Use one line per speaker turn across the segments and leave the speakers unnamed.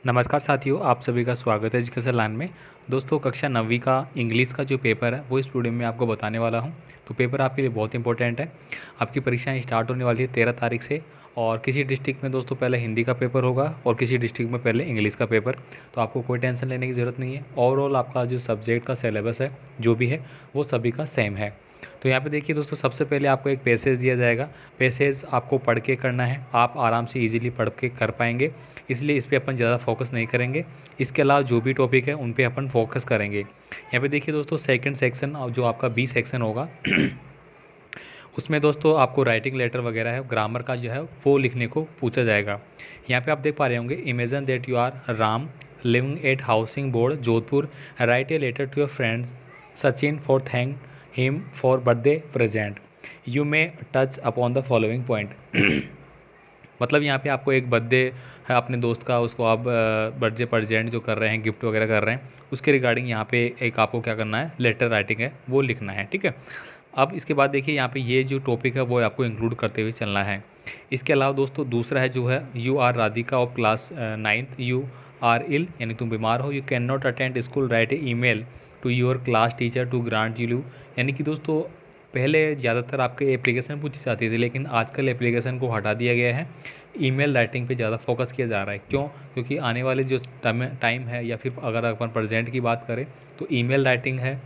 नमस्कार साथियों, आप सभी का स्वागत है एजुकेशन लाइन में। दोस्तों, कक्षा 9वीं का इंग्लिश का जो पेपर है वो इस वीडियो में आपको बताने वाला हूं। तो पेपर आपके लिए बहुत इंपॉर्टेंट है। आपकी परीक्षाएं स्टार्ट होने वाली है 13 तारीख से। और किसी डिस्ट्रिक्ट में दोस्तों पहले हिंदी का पेपर होगा और किसी डिस्ट्रिक्ट में पहले इंग्लिश का पेपर। तो आपको कोई टेंशन लेने की ज़रूरत नहीं है। ओवरऑल आपका जो सब्जेक्ट का सिलेबस है जो भी है वो सभी का सेम है। तो यहाँ पे देखिए दोस्तों, सबसे पहले आपको एक पैसेज दिया जाएगा। पैसेज आपको पढ़ के करना है, आप आराम से इजीली पढ़ के कर पाएंगे, इसलिए इस पे अपन ज़्यादा फोकस नहीं करेंगे। इसके अलावा जो भी टॉपिक है उन पे अपन फोकस करेंगे। यहाँ पे देखिए दोस्तों, सेकंड सेक्शन जो आपका बी सेक्शन होगा उसमें दोस्तों आपको राइटिंग लेटर वगैरह है, ग्रामर का जो है वो लिखने को पूछा जाएगा। यहाँ पे आप देख पा रहे होंगे, imagine that you are Ram living at housing board Jodhpur, write a letter to your friends Sachin for thank him for birthday present, you may touch upon the following point. मतलब यहाँ पे आपको एक बर्थडे है अपने दोस्त का, उसको आप बर्थडे प्रेजेंट जो कर रहे हैं, गिफ्ट वगैरह कर रहे हैं, उसके रिगार्डिंग यहाँ पे एक आपको क्या करना है, लेटर राइटिंग है वो लिखना है। ठीक है। अब इसके बाद देखिए यहाँ पे ये जो टॉपिक है वो आपको इंक्लूड करते हुए चलना है। इसके अलावा दोस्तों दूसरा है जो है, you are Radhika of class 9th, you are ill यानी तुम बीमार हो, you can not attend school, write a email to your class teacher to grant you. यानी कि दोस्तों पहले ज़्यादातर आपके एप्लीकेशन पूछी जाती थी, लेकिन आजकल एप्लीकेशन को हटा दिया गया है। ईमेल राइटिंग पे ज़्यादा फोकस किया जा रहा है। क्यों? क्योंकि आने वाले जो टाइम है, या फिर अगर अपन प्रेजेंट की बात करें तो ईमेल राइटिंग है,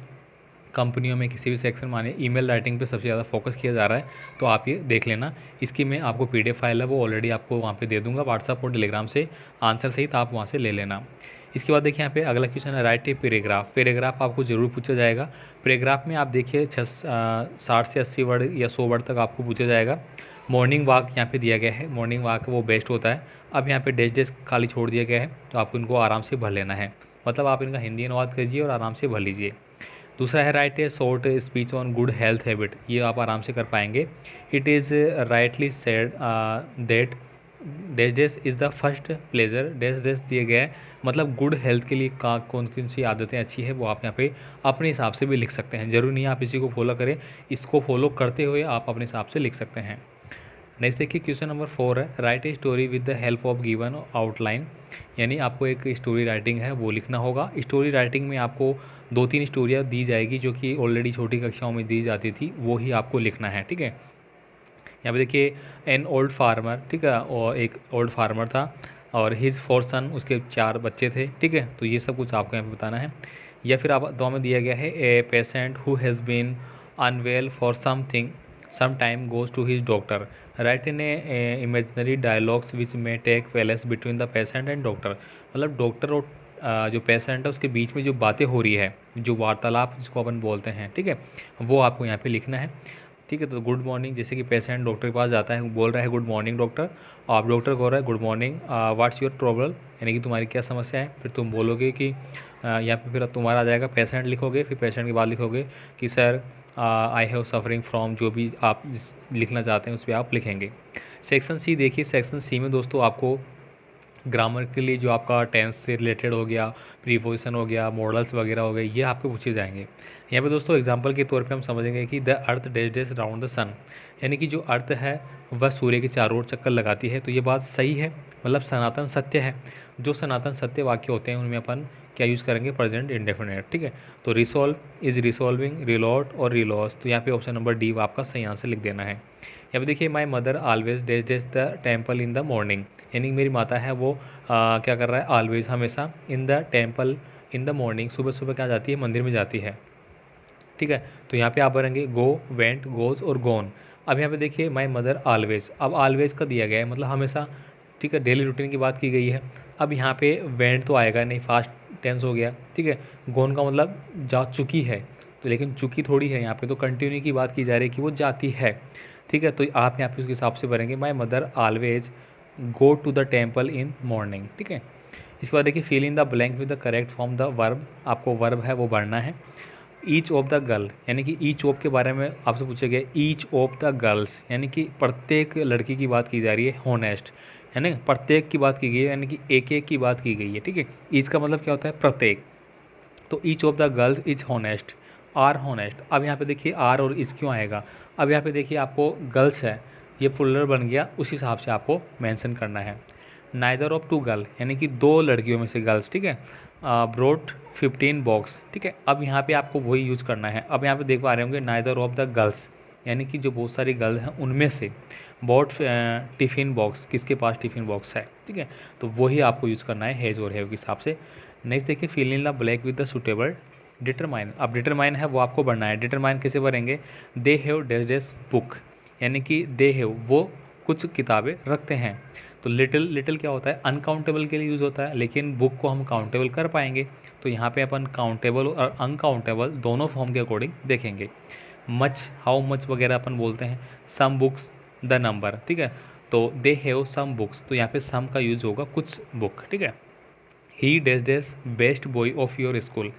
कंपनियों में किसी भी सेक्शन माने ईमेल राइटिंग पे सबसे ज़्यादा फोकस किया जा रहा है। तो आप ये देख लेना। इसकी मैं आपको पीडीएफ फाइल है वो ऑलरेडी आपको वहाँ पे दे दूँगा व्हाट्सअप और टेलीग्राम से, आंसर सहित आप वहाँ से ले लेना। इसके बाद देखिए यहाँ पे अगला क्वेश्चन है, राइट ए पैराग्राफ। पैराग्राफ आपको ज़रूर पूछा जाएगा। पैराग्राफ में आप देखिए 60 से 80 वर्ड या 100 वर्ड तक आपको पूछा जाएगा। मॉर्निंग वॉक यहाँ पे दिया गया है, मॉर्निंग वॉक वो बेस्ट होता है। अब यहाँ पे डैश डैश खाली छोड़ दिया गया है, तो आपको इनको आराम से भर लेना है। मतलब आप इनका हिंदी अनुवाद कीजिए और आराम से भर लीजिए। दूसरा है, write a short speech on good health habit. ये आप आराम से कर पाएंगे। It is rightly said that dash dash is the first pleasure, dash dash दिए गए हैं। मतलब गुड हेल्थ के लिए कौन कौन सी आदतें अच्छी है वो आप यहाँ पे अपने हिसाब से भी लिख सकते हैं। ज़रूरी नहीं आप इसी को फॉलो करें, इसको फॉलो करते हुए आप अपने हिसाब से लिख सकते हैं। नेक्स्ट देखिए, क्वेश्चन नंबर 4 है, write a story with the help of given outline. यानी आपको एक स्टोरी राइटिंग है वो लिखना होगा। स्टोरी राइटिंग में आपको 2-3 स्टोरियाँ दी जाएगी जो कि ऑलरेडी छोटी कक्षाओं में दी जाती थी, वो ही आपको लिखना है। ठीक है। यहाँ पे देखिए, एन ओल्ड फार्मर, ठीक है, और एक ओल्ड फार्मर था और हिज 4 सन, उसके 4 बच्चे थे। ठीक है। तो ये सब कुछ आपको यहाँ पे बताना है। या फिर आप दो में दिया गया है, a patient who has been unwell for something some time goes to his doctor, write in a imaginary dialogues which may take place between the patient and doctor. मतलब डॉक्टर और जो पेशेंट है उसके बीच में जो बातें हो रही है, जो वार्तालाप जिसको अपन बोलते हैं, ठीक है, वो आपको यहाँ पे लिखना है। ठीक है। तो गुड मॉर्निंग, जैसे कि पेशेंट डॉक्टर के पास जाता है, बोल रहा है गुड मॉर्निंग डॉक्टर, आप डॉक्टर को रहा है good morning, what's your problem, यानी कि तुम्हारी क्या समस्या है। फिर तुम बोलोगे कि यहाँ पे फिर तुम्हारा आ जाएगा पेशेंट लिखोगे, फिर पेशेंट के बाद लिखोगे कि sir I have suffering from, जो भी आप लिखना चाहते हैं उस पर आप लिखेंगे। सेक्शन सी देखिए, सेक्शन सी में दोस्तों आपको ग्रामर के लिए जो आपका टेंस से रिलेटेड हो गया, प्रीपोजिशन हो गया, मॉडल्स वगैरह हो गए, ये आपको पूछे जाएंगे। यहाँ पे दोस्तों एग्जांपल के तौर पे हम समझेंगे कि the earth dash dash round the sun, यानी कि जो अर्थ है वह सूर्य के चारों ओर चक्कर लगाती है। तो ये बात सही है, मतलब सनातन सत्य है। जो सनातन सत्य वाक्य होते हैं उनमें अपन क्या यूज़ करेंगे, प्रेजेंट इंडेफिनिट। ठीक है। तो रिसॉल्व, इज रिसॉल्विंग, रिलॉट और रिलॉस। तो यहाँ पे ऑप्शन नंबर डी आपका सही आंसर लिख देना है। यहाँ पे देखिए, माई mother always dash dash the temple in the morning, यानी मेरी माता है वो क्या कर रहा है, ऑलवेज हमेशा, in the temple in the morning, सुबह सुबह क्या जाती है, मंदिर में जाती है। ठीक है। तो यहाँ पे आप भरेंगे गो, वेंट, गोज और गोन। अब यहाँ पे देखिए, माई मदर ऑलवेज, अब ऑलवेज का दिया गया है मतलब हमेशा। ठीक है। डेली रूटीन की बात की गई है। अब यहाँ पे वेंट तो आएगा नहीं, फास्ट टेंस हो गया। ठीक है। गोन का मतलब जा चुकी है, तो लेकिन चुकी थोड़ी है यहाँ पे, तो कंटिन्यू की बात की जा रही है कि वो जाती है। ठीक है। तो आप यहाँ पे उसके हिसाब से भरेंगे, my mother always go to the temple in morning. ठीक है। इसके बाद देखिए, fill in the blank with the correct form the verb, आपको वर्ब है वो भरना है। ईच ऑफ द गर्ल, यानी कि ईच ऑफ के बारे में आपसे पूछा गया, ईच ऑफ द गर्ल्स, यानी कि प्रत्येक लड़की की बात की जा रही है, होनेस्ट, है ना, प्रत्येक की बात की गई है, यानी कि एक एक की बात की गई है। ठीक है। ईच का मतलब क्या होता है, प्रत्येक। तो each of the girls is honest, are honest. अब यहाँ पे देखिए आर और इज क्यों आएगा, अब यहाँ पे देखिए आपको गर्ल्स है, ये प्लूरल बन गया, उस हिसाब से आपको मेंशन करना है। नाइदर ऑफ टू गर्ल यानी कि दो लड़कियों में से गर्ल्स, ठीक है, ब्रोट 15 बॉक्स, ठीक है। अब यहाँ पे आपको वही यूज़ करना है। अब यहाँ पे देख पा रहे होंगे नाइदर ऑफ द गर्ल्स यानी कि जो बहुत सारी गर्ल्स हैं उनमें से बॉट टिफ़िन बॉक्स, किसके पास टिफ़िन बॉक्स है, ठीक है। तो वही आपको यूज़ करना है हैज़ और हैव के हिसाब से। नेक्स्ट देखिए fill in the blank with the suitable determine. अब डिटरमाइन है वो आपको भरना है। डिटरमाइन कैसे भरेंगे, they have dash dash book यानी कि दे हैव वो कुछ किताबें रखते हैं। तो लिटिल, लिटिल क्या होता है, अनकाउंटेबल के लिए यूज़ होता है, लेकिन बुक को हम काउंटेबल कर पाएंगे। तो यहाँ पे अपन काउंटेबल और अनकाउंटेबल दोनों फॉर्म के अकॉर्डिंग देखेंगे। मच, हाउ मच वगैरह अपन बोलते हैं। सम बुक्स, द नंबर, ठीक है। तो दे हैव सम बुक्स, तो यहाँ पे सम का यूज़ होगा कुछ बुक, ठीक है। ही dash dash best boy of your school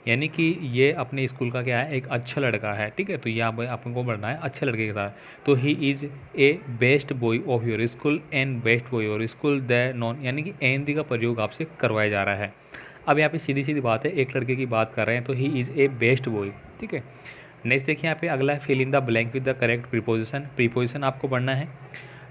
यानी कि ये अपने स्कूल का क्या है, एक अच्छा लड़का है, ठीक है। तो ये आप आपको बढ़ना है अच्छे लड़के के साथ। तो he is a best boy of your school and best boy your school the non यानी कि एन दी का प्रयोग आपसे करवाया जा रहा है। अब यहाँ पे सीधी सीधी बात है, एक लड़के की बात कर रहे हैं तो he is a best boy, ठीक है। नेक्स्ट देखिए यहाँ पे अगला है fill in the blank with the correct preposition. Preposition आपको पढ़ना है।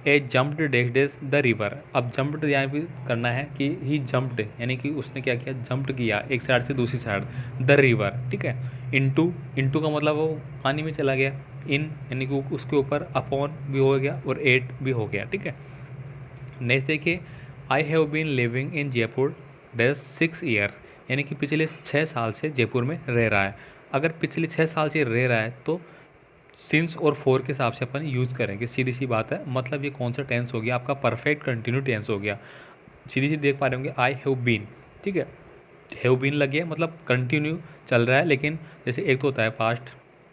A jumped dash dash the river. अब जम्प्ड यहाँ पे करना है कि ही जम्प्ड यानी कि उसने क्या किया, जंप्ड किया एक साइड से दूसरी साइड, द रिवर, ठीक है। इनटू, इनटू का मतलब वो पानी में चला गया। इन यानी कि उसके ऊपर अपॉन भी हो गया और एट भी हो गया, ठीक है। नेक्स्ट देखिए I have been living in Jaipur dash 6 years यानी कि पिछले 6 साल से जयपुर में रह रहा है। अगर पिछले 6 साल से रह रहा है तो सिंस और फोर के हिसाब से अपन यूज़ करेंगे, सीधी सी बात है। मतलब ये कौन सा टेंस हो गया, आपका परफेक्ट कंटिन्यू टेंस हो गया। सीधी सी देख पा रहे होंगे आई हैव बीन, ठीक है। हैव बीन लग गया मतलब कंटिन्यू चल रहा है, लेकिन जैसे एक तो होता है पास्ट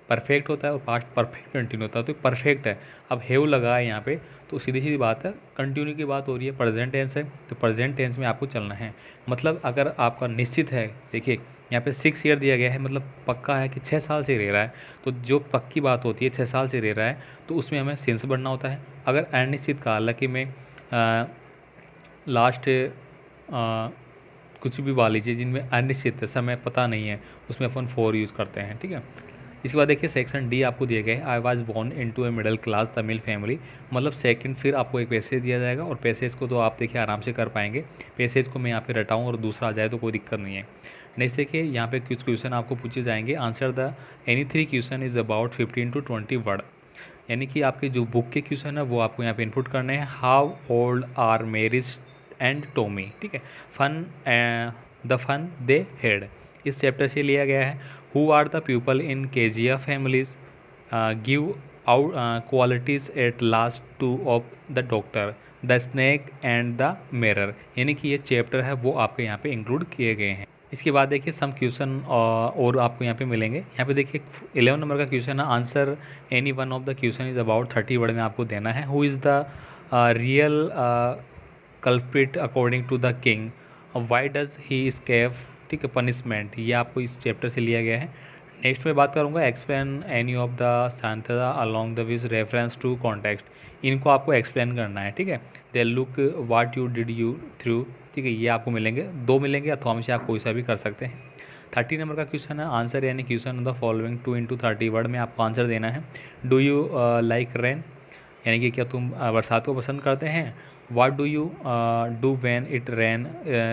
परफेक्ट होता है और पास्ट परफेक्ट कंटिन्यू होता है, तो परफेक्ट है। अब हैव लगा है यहाँ पे तो सीधी सीधी बात है, कंटिन्यू की बात हो रही है, प्रेजेंट टेंस है तो प्रेजेंट टेंस में आपको चलना है। मतलब अगर आपका निश्चित है, देखिए यहाँ पे 6 ईयर दिया गया है, मतलब पक्का है कि 6 साल से रह रहा है। तो जो पक्की बात होती है 6 साल से रह रहा है तो उसमें हमें सिंस बढ़ना होता है। अगर अनिश्चित काल है कि मैं लास्ट कुछ भी मान लीजिए जिनमें अनिश्चित समय पता नहीं है, उसमें अपन फोर यूज़ करते हैं, ठीक है। इसके बाद देखिए सेक्शन डी आपको दिए गए, I was born into a middle class Tamil family. मतलब सेकंड फिर आपको एक पैसेज दिया जाएगा और पैसेज को तो आप देखिए आराम से कर पाएंगे। पैसेज को मैं यहाँ पे रटाऊँ और दूसरा आ जाए तो कोई दिक्कत नहीं है। नेक्स्ट देखिए यहाँ पे कुछ क्वेश्चन आपको पूछे जाएंगे। Answer the any 3 question is about 15 to 20 word यानी कि आपके जो बुक के क्वेश्चन है वो आपको यहाँ पे इनपुट करने हैं। How old are Margie and Tommy, ठीक है। Fun, the fun they had इस चैप्टर से लिया गया है। Who are the people in Kezia families, give out qualities at last two of the doctor, the snake and the mirror यानी कि ये चैप्टर है वो आपके यहाँ पे इंक्लूड किए गए हैं। इसके बाद देखिए सम क्वेश्चन और आपको यहाँ पे मिलेंगे। यहाँ पे देखिए 11 नंबर का क्वेश्चन है, answer any one of the question is about 30 word में आपको देना है। Who is the real culprit according to the king, why does he escape, ठीक है, पनिशमेंट, ये आपको इस चैप्टर से लिया गया है। नेक्स्ट में बात करूँगा explain any of the stanzas along the with reference to context, इनको आपको एक्सप्लेन करना है, ठीक है। They look what you did you through, ठीक है, ये आपको मिलेंगे, 2 मिलेंगे अथवा में से आप कोई सा भी कर सकते हैं। 30 नंबर का क्वेश्चन है, आंसर यानी question on the following 2 into 30 word में आपको आंसर देना है। डू यू लाइक रेन यानी कि क्या तुम बरसात को पसंद करते हैं। What do you do when it rain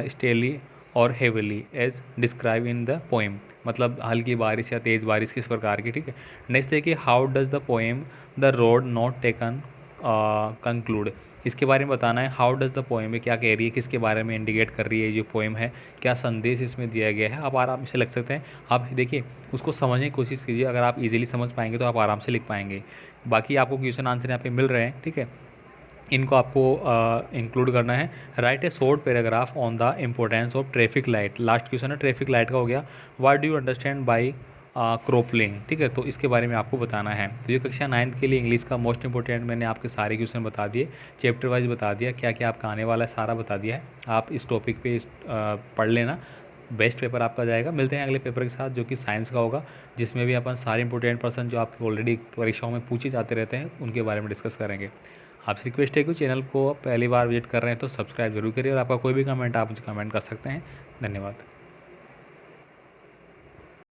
steadily और heavily as describe in the poem, मतलब हल्की बारिश या तेज़ बारिश किस प्रकार की, ठीक है। नेक्स्ट देखिए how does the poem the road not taken conclude, इसके बारे में बताना है। हाउ डज द पोएम में क्या कह रही है, किसके बारे में इंडिकेट कर रही है ये पोएम है, क्या संदेश इसमें दिया गया है, आप आराम से लिख सकते हैं। आप देखिए उसको समझने की कोशिश कीजिए, अगर आप इजीली समझ पाएंगे तो आप आराम से लिख पाएंगे। बाकी आपको क्वेश्चन आंसर यहाँ पे मिल रहे हैं, ठीक है, इनको आपको इंक्लूड करना है। Write a short paragraph on the importance of traffic light, last question है ट्रैफिक लाइट का हो गया। What do you understand by crippling, ठीक है, तो इसके बारे में आपको बताना है। तो ये कक्षा 9th के लिए इंग्लिश का मोस्ट इंपॉर्टेंट मैंने आपके सारे क्वेश्चन बता दिए, चैप्टर वाइज बता दिया, क्या क्या आपका आने वाला है सारा बता दिया है। आप इस टॉपिक पे पढ़ लेना, बेस्ट पेपर आपका जाएगा। मिलते हैं अगले पेपर के साथ जो कि साइंस का होगा, जिसमें भी अपन सारे इंपॉर्टेंट पर्सन जो आपके ऑलरेडी परीक्षाओं में पूछे जाते रहते हैं उनके बारे में डिस्कस करेंगे। आपसे रिक्वेस्ट है कि चैनल को पहली बार विजिट कर रहे हैं तो सब्सक्राइब जरूर करिए और आपका कोई भी कमेंट आप मुझे कमेंट कर सकते हैं। धन्यवाद।